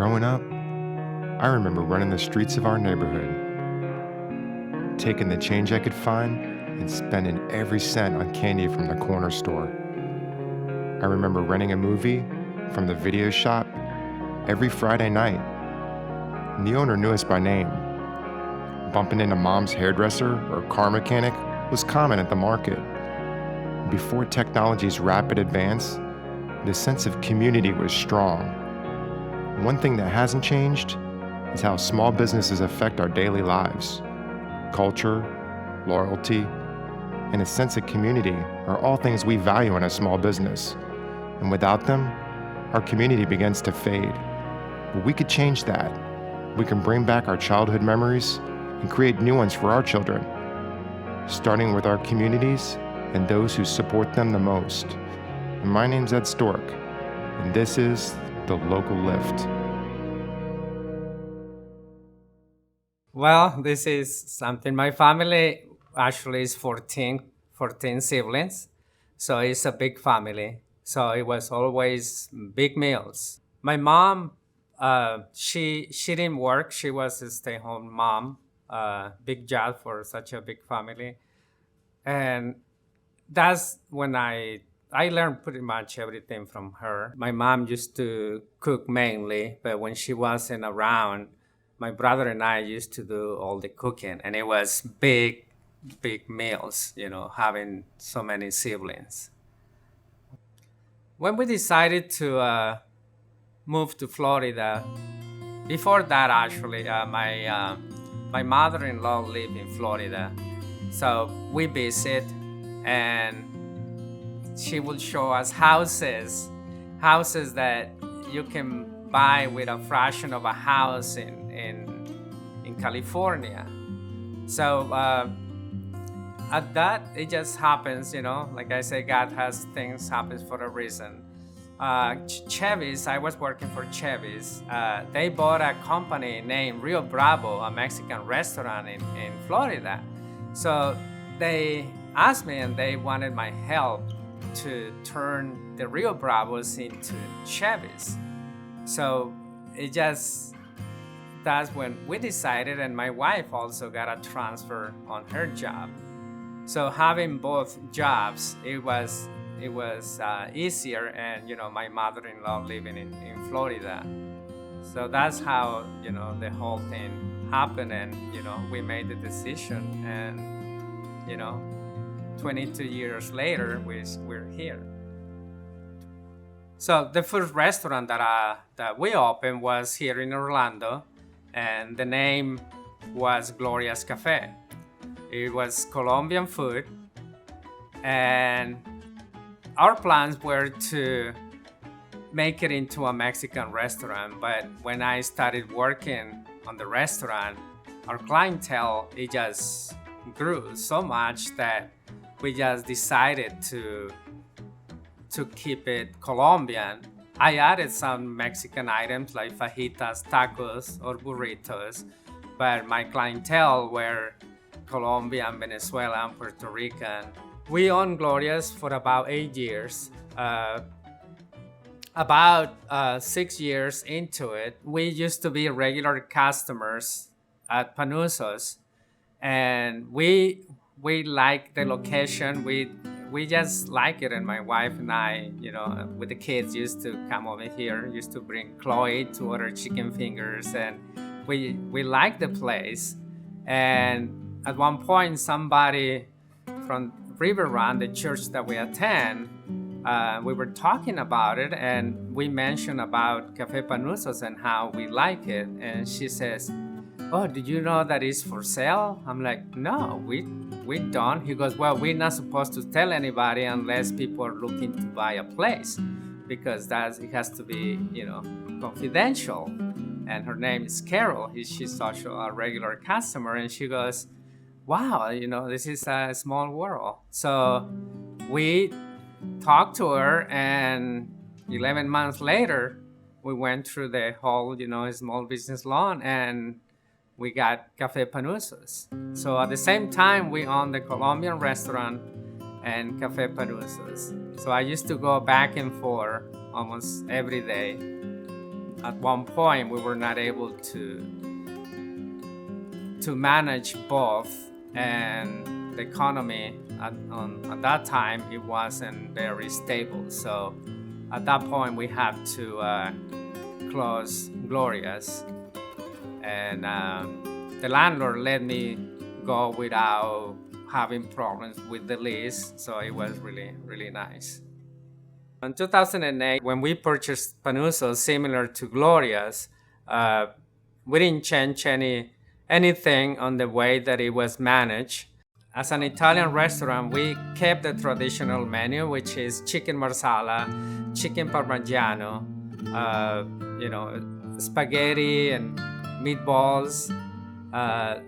Growing up, I remember running the streets of our neighborhood, taking the change I could find and spending every cent on candy from the corner store. I remember renting a movie from the video shop every Friday night, and the owner knew us by name. Bumping into mom's hairdresser or car mechanic was common at the market. Before technology's rapid advance, the sense of community was strong. One thing that hasn't changed is how small businesses affect our daily lives. Culture, loyalty, and a sense of community are all things we value in a small business. And without them, our community begins to fade. But we could change that. We can bring back our childhood memories and create new ones for our children, starting with our communities and those who support them the most. And my name's Ed Stork, and this is The Local Lift. Well, this is something. My family actually is 14 siblings, so it's a big family. So it was always big meals. My mom, she didn't work. She was a stay-home mom. Big job for such a big family, and that's when I learned pretty much everything from her. My mom used to cook mainly, but when she wasn't around, my brother and I used to do all the cooking, and it was big meals, having so many siblings. When we decided to move to Florida, before that actually, my mother-in-law lived in Florida, so we visit, and she will show us houses that you can buy with a fraction of a house in California. So at that, it just happens, like I say, God has things happens for a reason. Chevy's, I was working for Chevy's. They bought a company named Rio Bravo, a Mexican restaurant in Florida. So they asked me, and they wanted my help to turn the Rio Bravos into Chevy's. So that's when we decided, and my wife also got a transfer on her job. So having both jobs, it was easier, and my mother-in-law living in Florida. So that's how the whole thing happened, and we made the decision, and 22 years later we're here. So the first restaurant that we opened was here in Orlando, and the name was Gloria's Cafe. It was Colombian food, and our plans were to make it into a Mexican restaurant, but when I started working on the restaurant, our clientele, it just grew so much that we just decided to keep it Colombian. I added some Mexican items like fajitas, tacos, or burritos, but my clientele were Colombian, Venezuelan, Puerto Rican. We owned Gloria's for about 8 years. About 6 years into it, we used to be regular customers at Panuzzo's, and we like the location. We just like it, and my wife and I, with the kids, used to come over here. Used to bring Chloe to order chicken fingers, and we like the place. And at one point, somebody from River Run, the church that we attend, we were talking about it, and we mentioned about Cafe Panuzzo's and how we like it. And she says, "Oh, did you know that it's for sale?" I'm like, "No, we don't." He goes, "Well, we're not supposed to tell anybody unless people are looking to buy a place, because it has to be, confidential." And her name is Carol. She's also a regular customer, and she goes, "Wow, this is a small world." So we talked to her, and 11 months later, we went through the whole, small business loan, and we got Cafe Panuzzo's. So at the same time, we owned the Colombian restaurant and Cafe Panuzzo's. So I used to go back and forth almost every day. at one point we were not able to manage both, and the economy at that time, it wasn't very stable. So at that point we had to close Gloria's, and the landlord let me go without having problems with the lease, so it was really, really nice. In 2008, when we purchased Panuzzo, similar to Gloria's, we didn't change anything on the way that it was managed. As an Italian restaurant, we kept the traditional menu, which is chicken marsala, chicken parmigiano, spaghetti and meatballs.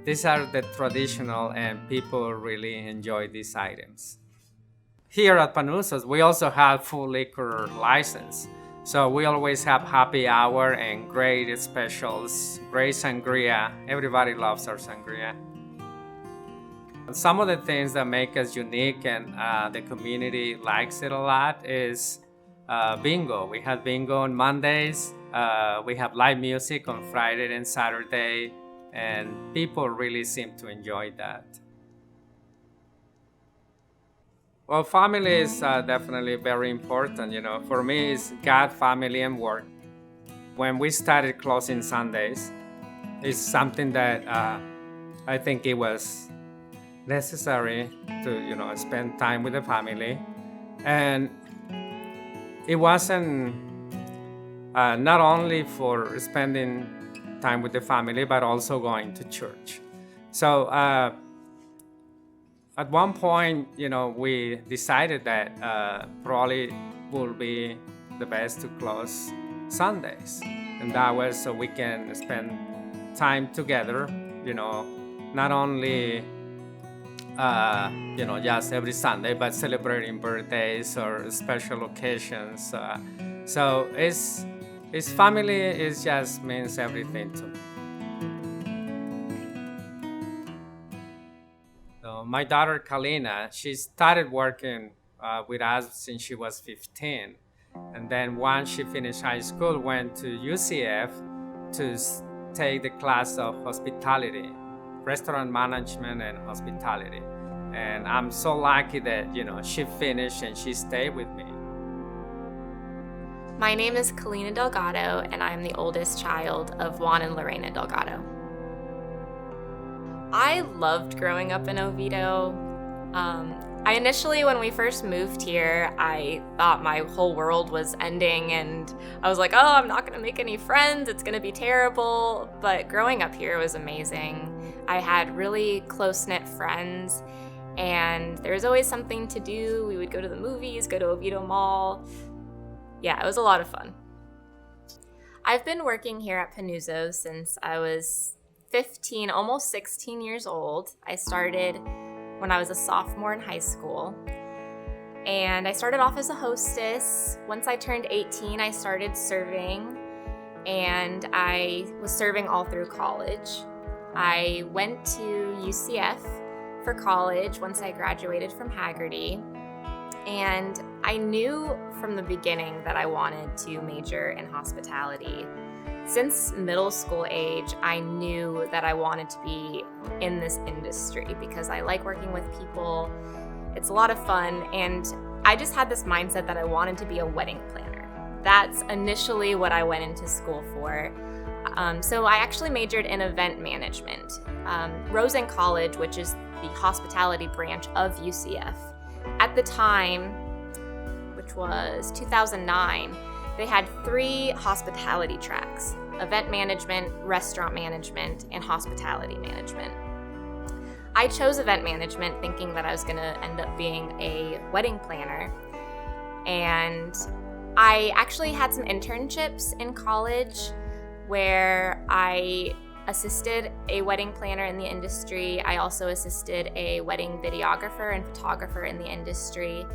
These are the traditional, and people really enjoy these items. Here at Panuzzo's, we also have full liquor license. So we always have happy hour and great specials, great sangria. Everybody loves our sangria. Some of the things that make us unique and the community likes it a lot is bingo. We have bingo on Mondays. We have live music on Friday and Saturday, and people really seem to enjoy that. Well, family is definitely very important. For me, it's God, family, and work. When we started closing Sundays, it's something that I think it was necessary to spend time with the family, and it wasn't not only for spending time with the family but also going to church. So at one point, we decided that probably would be the best to close Sundays, and that was so we can spend time together, not only just every Sunday, but celebrating birthdays or special occasions. So it's family. It just means everything to me. So my daughter Kalina, she started working with us since she was 15, and then once she finished high school, went to UCF to take the class of hospitality, restaurant management and hospitality. And I'm so lucky that, she finished and she stayed with me. My name is Kalina Delgado, and I'm the oldest child of Juan and Lorena Delgado. I loved growing up in Oviedo. I initially, when we first moved here, I thought my whole world was ending, and I was like, oh, I'm not gonna make any friends, it's gonna be terrible. But growing up here was amazing. I had really close-knit friends, and there was always something to do. We would go to the movies, go to Oviedo Mall. Yeah, it was a lot of fun. I've been working here at Panuzzo since I was 15, almost 16 years old. I started when I was a sophomore in high school, and I started off as a hostess. Once I turned 18, I started serving, and I was serving all through college. I went to UCF for college once I graduated from Haggerty, and I knew from the beginning that I wanted to major in hospitality. Since middle school age, I knew that I wanted to be in this industry because I like working with people. It's a lot of fun, and I just had this mindset that I wanted to be a wedding planner. That's initially what I went into school for. So I actually majored in event management. Rosen College, which is the hospitality branch of UCF, at the time, which was 2009, they had 3 hospitality tracks: event management, restaurant management, and hospitality management. I chose event management thinking that I was gonna end up being a wedding planner. And I actually had some internships in college where I assisted a wedding planner in the industry. I also assisted a wedding videographer and photographer in the industry.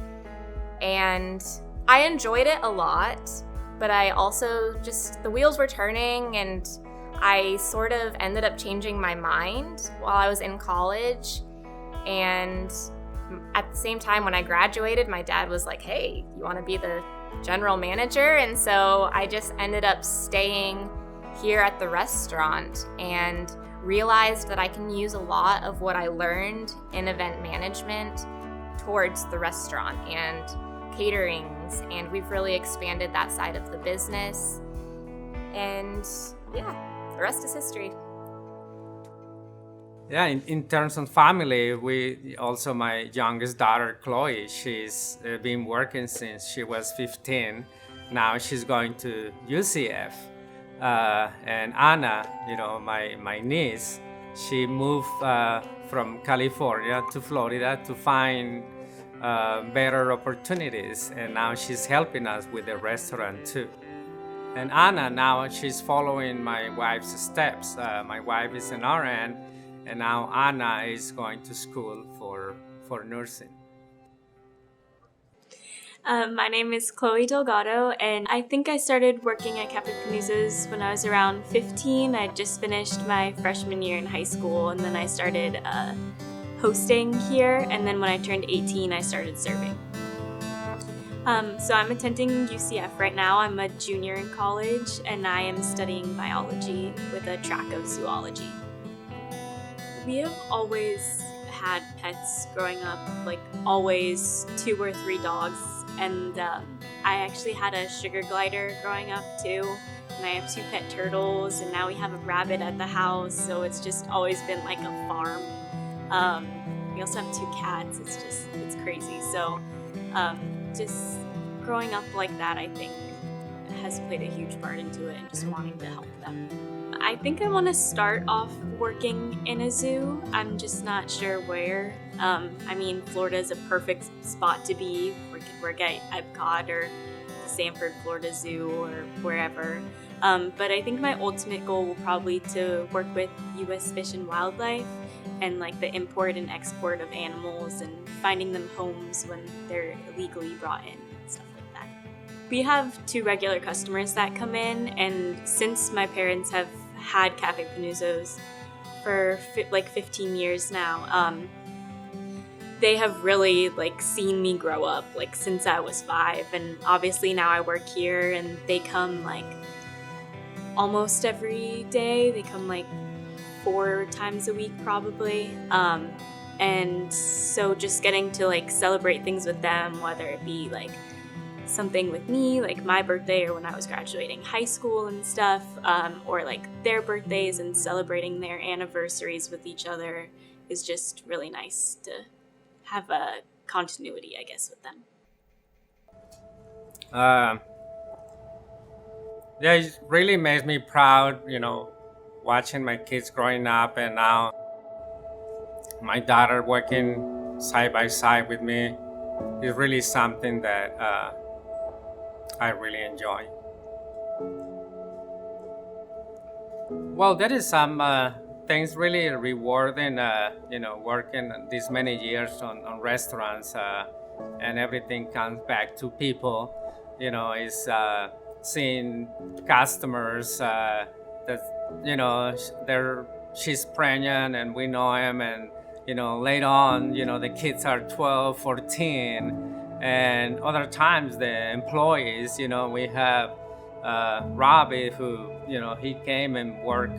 And I enjoyed it a lot, but I also the wheels were turning, and I sort of ended up changing my mind while I was in college. And at the same time, when I graduated, my dad was like, hey, you want to be the general manager, and so I just ended up staying here at the restaurant and realized that I can use a lot of what I learned in event management towards the restaurant and caterings, and we've really expanded that side of the business. And yeah, the rest is history. Yeah, in terms of family, my youngest daughter, Chloe, she's been working since she was 15. Now she's going to UCF. And Anna, my niece, she moved from California to Florida to find better opportunities. And now she's helping us with the restaurant too. And Anna, now she's following my wife's steps. My wife is an RN, and now Anna is going to school for nursing. My name is Chloe Delgado, and I think I started working at Cafe Panuzzo's when I was around 15. I just finished my freshman year in high school, and then I started hosting here, and then when I turned 18, I started serving. So I'm attending UCF right now. I'm a junior in college, and I am studying biology with a track of zoology. We have always had pets growing up, like always 2 or 3 dogs, and I actually had a sugar glider growing up too, and I have 2 pet turtles, and now we have a rabbit at the house, so it's just always been like a farm. We also have 2 cats. It's crazy. So just growing up like that, I think, has played a huge part into it, and just wanting to help them. I think I want to start off working in a zoo. I'm just not sure where. Florida is a perfect spot to be. We could work at Epcot or the Sanford, Florida Zoo or wherever. But I think my ultimate goal will probably to work with U.S. Fish and Wildlife and like the import and export of animals and finding them homes when they're illegally brought in and stuff like that. We have 2 regular customers that come in, and since my parents have had Cafe Panuzzo's for like 15 years now, they have really like seen me grow up like since I was 5, and obviously now I work here, and they come like almost every day. They come like 4 times a week probably, and so just getting to like celebrate things with them, whether it be like something with me, like my birthday or when I was graduating high school and stuff, or like their birthdays and celebrating their anniversaries with each other, is just really nice to have a continuity, I guess, with them. Yeah, it really makes me proud, watching my kids growing up, and now my daughter working side by side with me is really something that I really enjoy. Well, there is some things really rewarding, working these many years on restaurants, and everything comes back to people, is seeing customers that, she's pregnant and we know him, and, later on, the kids are 12, 14, and other times the employees, we have Robbie who, he came and worked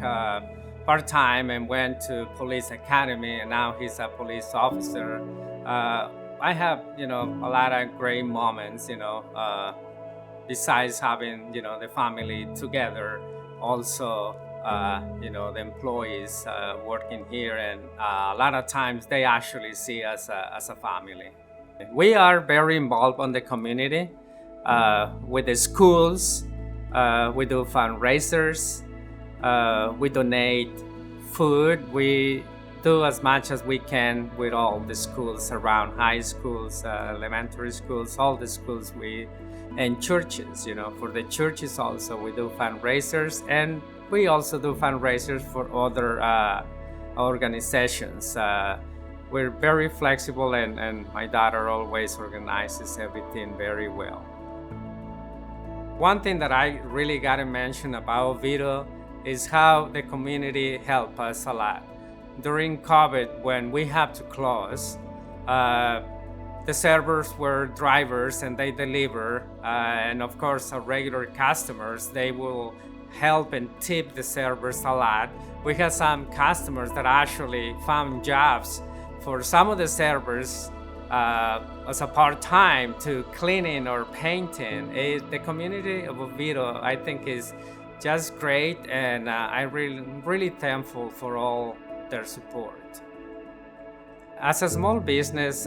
part-time and went to police academy, and now he's a police officer. I have, a lot of great moments, besides having, the family together, also, the employees working here, and a lot of times they actually see us as a family. We are very involved on the community, with the schools. We do fundraisers. We donate food. We do as much as we can with all the schools around, high schools, elementary schools, all the schools and churches. For the churches also we do fundraisers, and we also do fundraisers for other organizations. We're very flexible, and my daughter always organizes everything very well. One thing that I really got to mention about Oviedo is how the community helped us a lot. During COVID, when we had to close, the the servers were drivers and they deliver, and of course our regular customers, they will help and tip the servers a lot. We had some customers that actually found jobs for some of the servers as a part-time to cleaning or painting. The community of Oviedo, I think, is just great, and I'm really thankful for all their support. As a small business,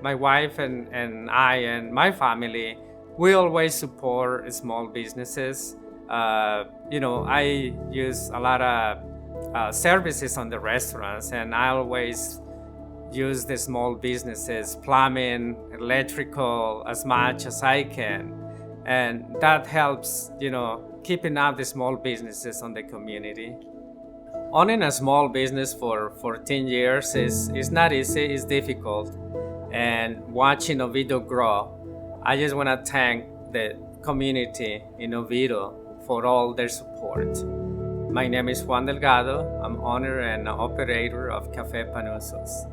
my wife and I and my family, we always support small businesses. I use a lot of services on the restaurants, and I always use the small businesses, plumbing, electrical, as much as I can. And that helps, keeping up the small businesses on the community. Owning a small business for 14 years is not easy, it's difficult. And watching Oviedo grow, I just want to thank the community in Oviedo for all their support. My name is Juan Delgado. I'm owner and operator of Café Panuzzos.